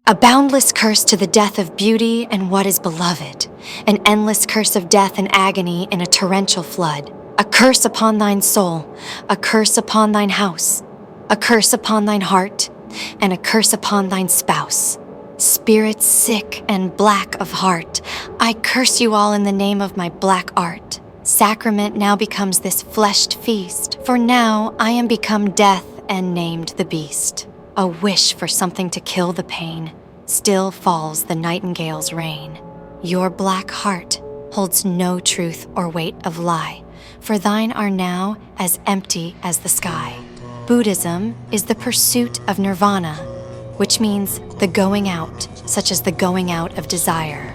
A boundless curse to the death of beauty and what is beloved, an endless curse of death and agony in a torrential flood, a curse upon thine soul, a curse upon thine house, a curse upon thine heart, and a curse upon thine spouse. Spirits sick and black of heart, I curse you all in the name of my black art. Sacrament now becomes this fleshed feast, for now I am become death and named the beast. A wish for something to kill the pain, still falls the nightingale's rain. Your black heart holds no truth or weight of lie, for thine are now as empty as the sky. Buddhism is the pursuit of Nirvana, which means the going out, such as the going out of desire.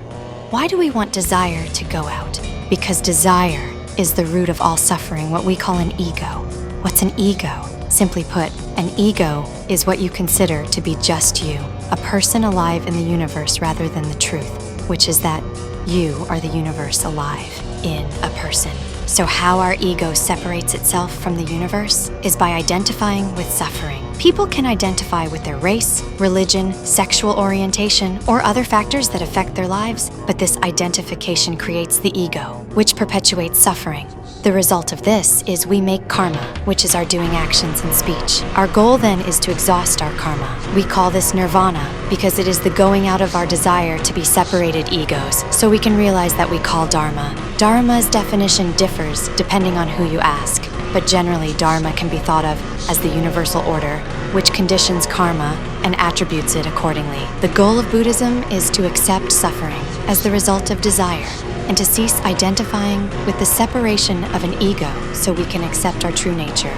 Why do we want desire to go out? Because desire is the root of all suffering, what we call an ego. What's an ego? Simply put, an ego is what you consider to be just you, a person alive in the universe rather than the truth, which is that you are the universe alive in a person. So how our ego separates itself from the universe is by identifying with suffering. People can identify with their race, religion, sexual orientation, or other factors that affect their lives, but this identification creates the ego, which perpetuates suffering. The result of this is we make karma, which is our doing actions and speech. Our goal then is to exhaust our karma. We call this Nirvana because it is the going out of our desire to be separated egos, so we can realize that we call Dharma. Dharma's definition differs depending on who you ask, but generally Dharma can be thought of as the universal order, which conditions karma and attributes it accordingly. The goal of Buddhism is to accept suffering as the result of desire, and to cease identifying with the separation of an ego so we can accept our true nature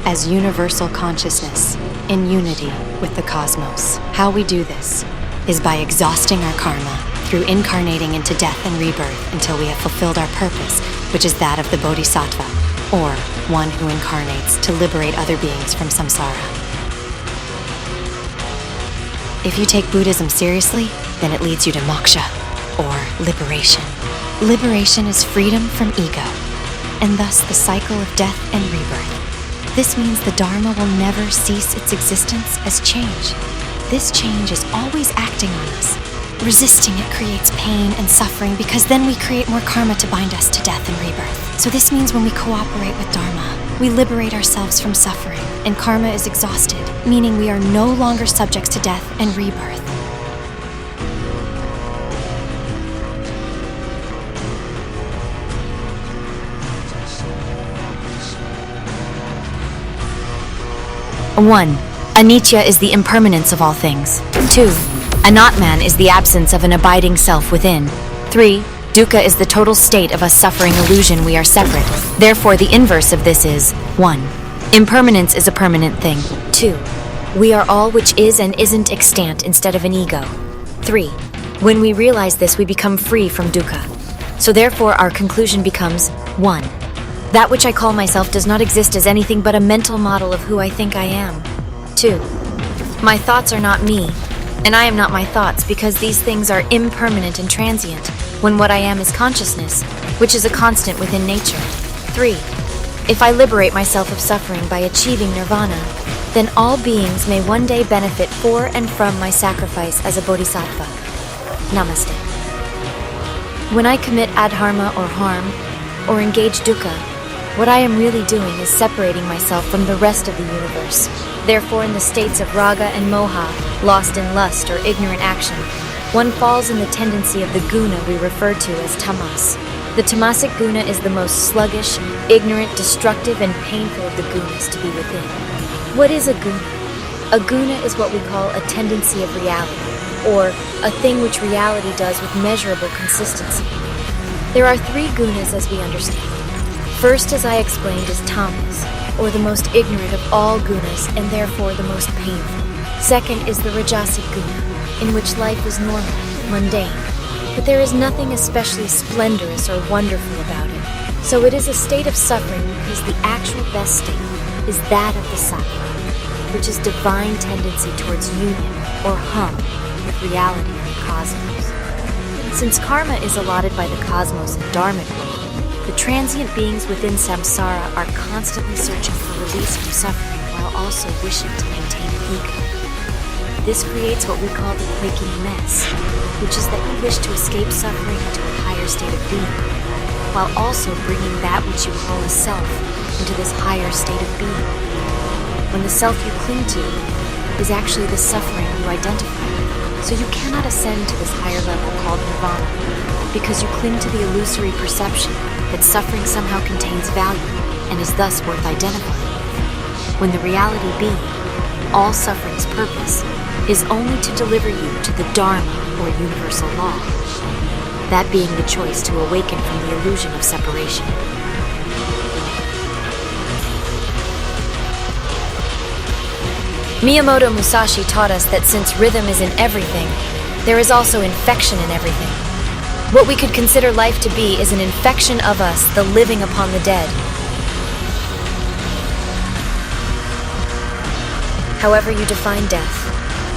as universal consciousness in unity with the cosmos. How we do this is by exhausting our karma through incarnating into death and rebirth until we have fulfilled our purpose, which is that of the bodhisattva, or one who incarnates to liberate other beings from samsara. If you take Buddhism seriously, then it leads you to moksha, or liberation. Liberation is freedom from ego, and thus the cycle of death and rebirth. This means the Dharma will never cease its existence as change. This change is always acting on us. Resisting it creates pain and suffering because then we create more karma to bind us to death and rebirth. So this means when we cooperate with Dharma, we liberate ourselves from suffering, and karma is exhausted, meaning we are no longer subjects to death and rebirth. One, anicca is the impermanence of all things. 2, a not-man is the absence of an abiding self within. 3, dukkha is the total state of us suffering illusion we are separate. Therefore, the inverse of this is 1, impermanence is a permanent thing. 2, we are all which is and isn't extant instead of an ego. 3, when we realize this, we become free from dukkha. So therefore, our conclusion becomes 1, that which I call myself does not exist as anything but a mental model of who I think I am. 2, my thoughts are not me, and I am not my thoughts because these things are impermanent and transient, when what I am is consciousness, which is a constant within nature. 3, if I liberate myself of suffering by achieving nirvana, then all beings may one day benefit for and from my sacrifice as a bodhisattva. Namaste. When I commit adharma or harm, or engage dukkha, what I am really doing is separating myself from the rest of the universe. Therefore, in the states of raga and moha, lost in lust or ignorant action, one falls in the tendency of the guna we refer to as tamas. The tamasic guna is the most sluggish, ignorant, destructive, and painful of the gunas to be within. What is a guna? A guna is what we call a tendency of reality, or a thing which reality does with measurable consistency. There are 3 gunas as we understand. First, as I explained, is tamas, or the most ignorant of all gunas and therefore the most painful. Second is the rajasic guna, in which life is normal, mundane, but there is nothing especially splendorous or wonderful about it. So it is a state of suffering because the actual best state is that of the sattva, which is divine tendency towards union or hum with reality and the cosmos. Since karma is allotted by the cosmos in dharmic world, the transient beings within samsara are constantly searching for release from suffering while also wishing to maintain an ego. this creates what we call the quaking mess, which is that you wish to escape suffering into a higher state of being, while also bringing that which you call a self into this higher state of being, when the self you cling to is actually the suffering you identify with. So you cannot ascend to this higher level called Nirvana, because you cling to the illusory perception that suffering somehow contains value and is thus worth identifying with, when the reality being, all suffering's purpose, is only to deliver you to the Dharma or universal law, that being the choice to awaken from the illusion of separation. Miyamoto Musashi taught us that since rhythm is in everything, there is also infection in everything. What we could consider life to be is an infection of us, the living upon the dead. However you define death,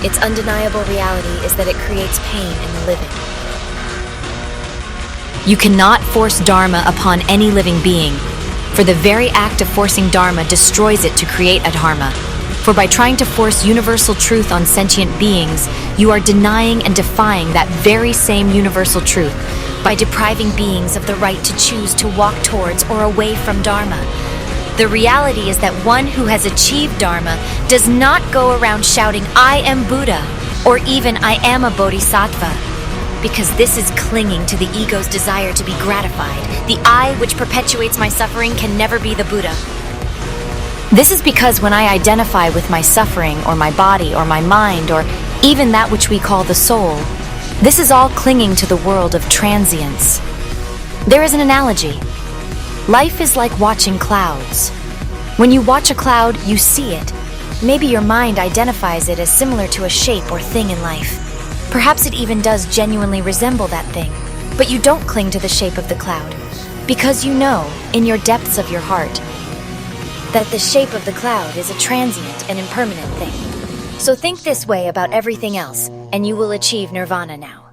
its undeniable reality is that it creates pain in the living. You cannot force Dharma upon any living being, for the very act of forcing Dharma destroys it to create a Dharma. For by trying to force universal truth on sentient beings, you are denying and defying that very same universal truth by depriving beings of the right to choose to walk towards or away from Dharma. The reality is that one who has achieved Dharma does not go around shouting, "I am Buddha," or even "I am a Bodhisattva," because this is clinging to the ego's desire to be gratified. The I which perpetuates my suffering can never be the Buddha. This is because when I identify with my suffering, or my body, or my mind, or even that which we call the soul, this is all clinging to the world of transience. There is an analogy. Life is like watching clouds. When you watch a cloud, you see it. Maybe your mind identifies it as similar to a shape or thing in life. Perhaps it even does genuinely resemble that thing, but you don't cling to the shape of the cloud, because you know, in your depths of your heart, that the shape of the cloud is a transient and impermanent thing. So think this way about everything else, and you will achieve Nirvana now.